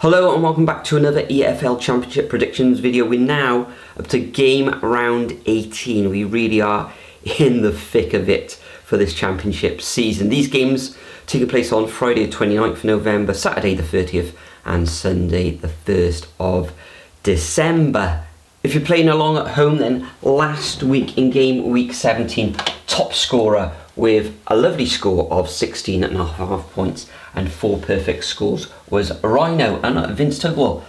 Hello and welcome back to another EFL Championship predictions video. We're now up to game round 18. We really are in the thick of it for this championship season. These games taking place on Friday the 29th of November, Saturday the 30th and Sunday the 1st of December. If you're playing along at home, then last week in game week 17, top scorer with a lovely score of 16.5 points and 4 perfect scores was Rhino, and Vince Tugwell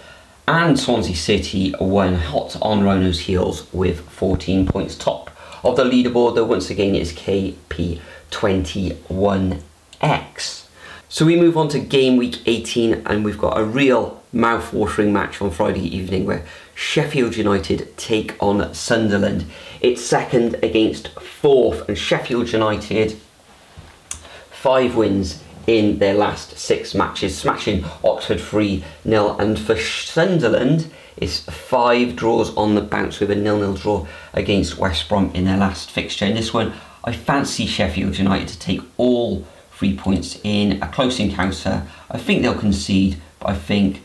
and Swansea City won hot on Rhino's heels with 14 points. Top of the leaderboard though once again is KP21X. So we move on to game week 18 and we've got a real mouth-watering match on Friday evening where Sheffield United take on Sunderland. It's second against fourth, and Sheffield United 5 wins in their last 6 matches, smashing Oxford 3-0, and for Sunderland it's 5 draws on the bounce with a 0-0 draw against West Brom in their last fixture. In this one I fancy Sheffield United to take all 3 points in a close encounter. I think they'll concede, but I think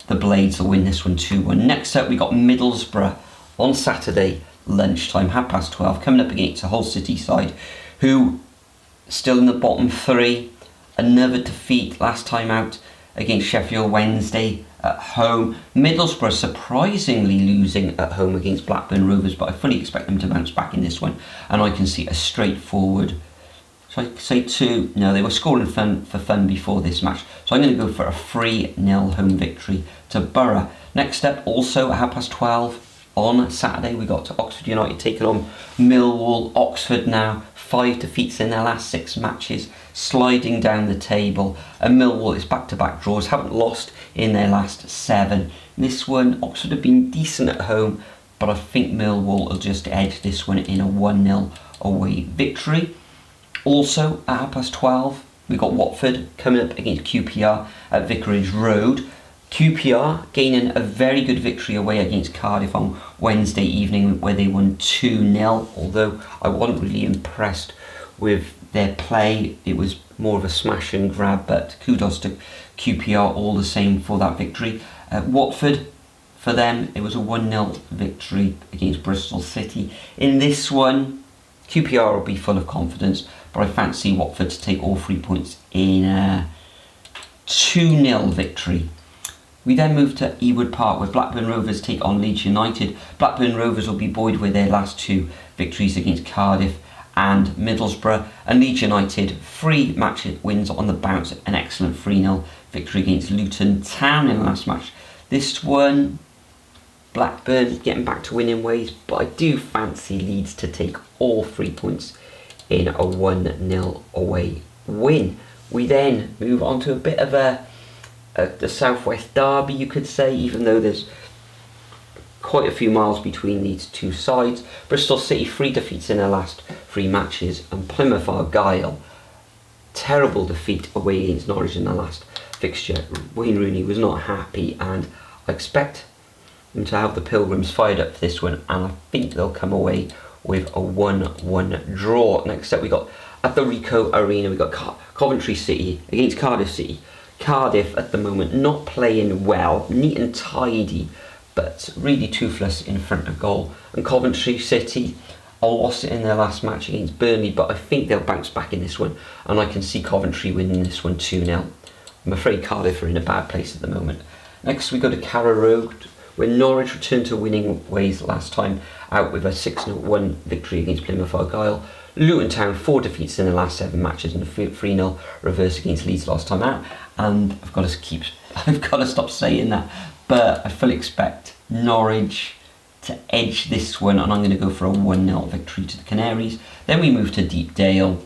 the Blades will win this one 2-1. Next up we got Middlesbrough on Saturday lunchtime, 12:30, coming up against a Hull City side who still in the bottom 3. Another defeat last time out against Sheffield Wednesday at home. Middlesbrough surprisingly losing at home against Blackburn Rovers, but I fully expect them to bounce back in this one, and I can see a straightforward, so I say 2, no, they were scoring for fun before this match, so I'm going to go for a 3-0 home victory to Borough. Next up, also at 12:30 on Saturday, we got Oxford United taking on Millwall. Oxford now 5 defeats in their last 6 matches, sliding down the table, and Millwall is back-to-back draws, haven't lost in their last 7. In this one, Oxford have been decent at home, but I think Millwall will just edge this one in a 1-0 away victory. Also at 12:30, we got Watford coming up against QPR at Vicarage Road. QPR gaining a very good victory away against Cardiff on Wednesday evening where they won 2-0, although I wasn't really impressed with their play. It was more of a smash and grab, but kudos to QPR all the same for that victory. Watford, for them, it was a 1-0 victory against Bristol City. In this one, QPR will be full of confidence, but I fancy Watford to take all 3 points in a 2-0 victory. We then move to Ewood Park where Blackburn Rovers take on Leeds United. Blackburn Rovers will be buoyed with their last 2 victories against Cardiff and Middlesbrough, and Leeds United 3 match wins on the bounce, an excellent 3-0 victory against Luton Town in the last match. This one, Blackburn getting back to winning ways, but I do fancy Leeds to take all 3 points in a 1-0 away win. We then move on to a bit of the Southwest derby, you could say, even though there's quite a few miles between these two sides. Bristol City 3 defeats in their last 3 matches, and Plymouth Argyle, terrible defeat away against Norwich in their last fixture. Wayne Rooney was not happy, and I expect them to have the Pilgrims fired up for this one, and I think they'll come away with a 1-1 draw. Next up we got at the Ricoh Arena, we got Coventry City against Cardiff City. Cardiff at the moment not playing well, neat and tidy, but really toothless in front of goal. And Coventry City lost it in their last match against Burnley, but I think they'll bounce back in this one, and I can see Coventry winning this one 2-0. I'm afraid Cardiff are in a bad place at the moment. Next we go to Carrow Road, where Norwich returned to winning ways last time out with a 6-1 victory against Plymouth Argyle. Luton Town 4 defeats in the last 7 matches and a 3-0 reverse against Leeds last time out. And I've got to stop saying that, but I fully expect Norwich to edge this one, and I'm going to go for a 1-0 victory to the Canaries. Then we move to Deepdale.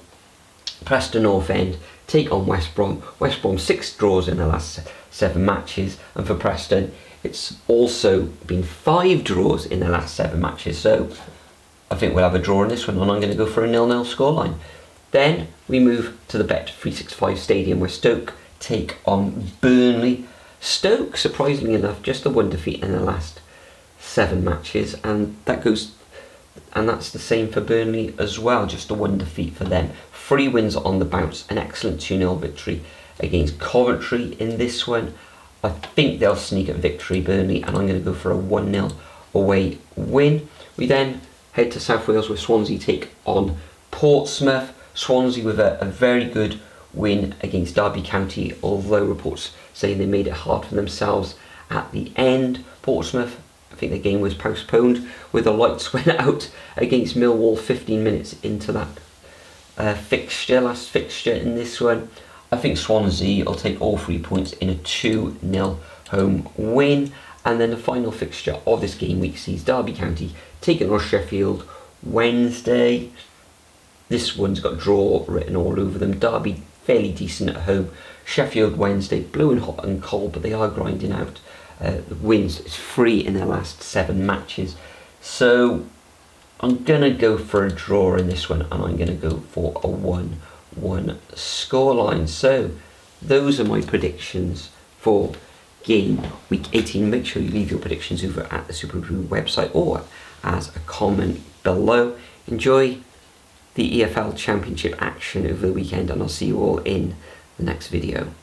Preston North End take on West Brom. West Brom 6 draws in the last 7 matches, and for Preston it's also been 5 draws in the last 7 matches, so I think we'll have a draw in this one, and I'm going to go for a 0-0 scoreline. Then we move to the Bet365 Stadium where Stoke take on Burnley. Stoke, surprisingly enough, just the 1 defeat in the last 7 matches, and that's the same for Burnley as well, just the 1 defeat for them. 3 wins on the bounce, an excellent 2-0 victory against Coventry in this one. I think they'll sneak a victory, Burnley, and I'm going to go for a 1-0 away win. We then head to South Wales where Swansea take on Portsmouth. Swansea with a very good win against Derby County, although reports saying they made it hard for themselves at the end. Portsmouth, I think the game was postponed with the lights went out against Millwall 15 minutes into that last fixture in this one. I think Swansea will take all 3 points in a 2-0 home win. And then the final fixture of this game week sees Derby County taking on Sheffield Wednesday. This one's got draw written all over them. Derby fairly decent at home. Sheffield Wednesday blue and hot and cold, but they are grinding out wins. It's 3 in their last 7 matches. So I'm going to go for a draw in this one, and I'm going to go for a 1-1 scoreline. So those are my predictions for game week 18. Make sure you leave your predictions over at the Superbru website or as a comment below. Enjoy the EFL Championship action over the weekend, and I'll see you all in the next video.